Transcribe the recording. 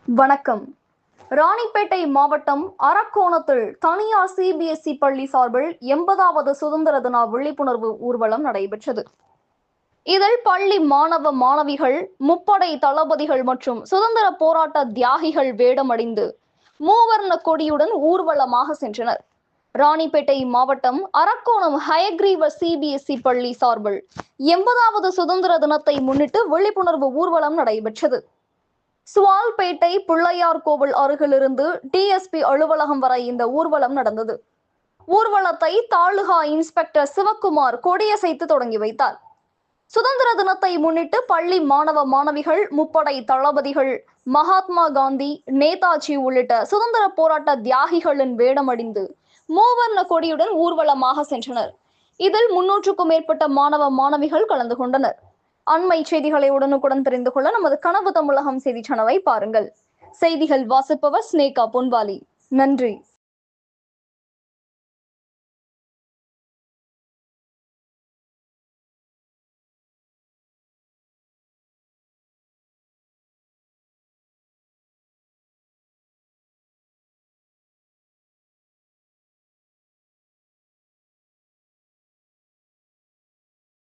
வணக்கம். ராணிப்பேட்டை மாவட்டம் அரக்கோணத்தில் தனியார் சிபிஎஸ்இ பள்ளி சார்பில் 80வது சுதந்திர தின விழிப்புணர்வு ஊர்வலம் நடைபெற்றது. இதில் பள்ளி மாணவ மாணவிகள், முப்படை தளபதிகள் மற்றும் சுதந்திர போராட்ட தியாகிகள் வேடமணிந்து மூவர்ண கொடியுடன் ஊர்வலமாக சென்றனர். ராணிப்பேட்டை மாவட்டம் அரக்கோணம் ஹயக்ரீவ சிபிஎஸ்இ பள்ளி சார்பில் 80வது சுதந்திர தினத்தை முன்னிட்டு விழிப்புணர்வு ஊர்வலம் நடைபெற்றது. சுவால்பேட்டை பிள்ளையார் கோவில் அருகிலிருந்து டிஎஸ்பி அலுவலகம் வரை இந்த ஊர்வலம் நடந்தது. ஊர்வலத்தை தாலுகா இன்ஸ்பெக்டர் சிவக்குமார் கொடியசைத்து தொடங்கி வைத்தார். சுதந்திர தினத்தை முன்னிட்டு பள்ளி மாணவ மாணவிகள், முப்படை தளபதிகள், மகாத்மா காந்தி, நேதாஜி உள்ளிட்ட சுதந்திர போராட்ட தியாகிகளின் வேடமணிந்து மூவர்ண கொடியுடன் ஊர்வலமாக சென்றனர். இதில் 300க்கும் மேற்பட்ட மாணவ மாணவிகள் கலந்து கொண்டனர். அண்மை செய்திகளை உடனுக்குடன் தெரிந்து கொள்ள நமது கனவு தமிழகம் செய்தி சேனலை பாருங்கள். செய்திகள் வாசிப்பவர் ஸ்னேகா பொன்வாலி. நன்றி.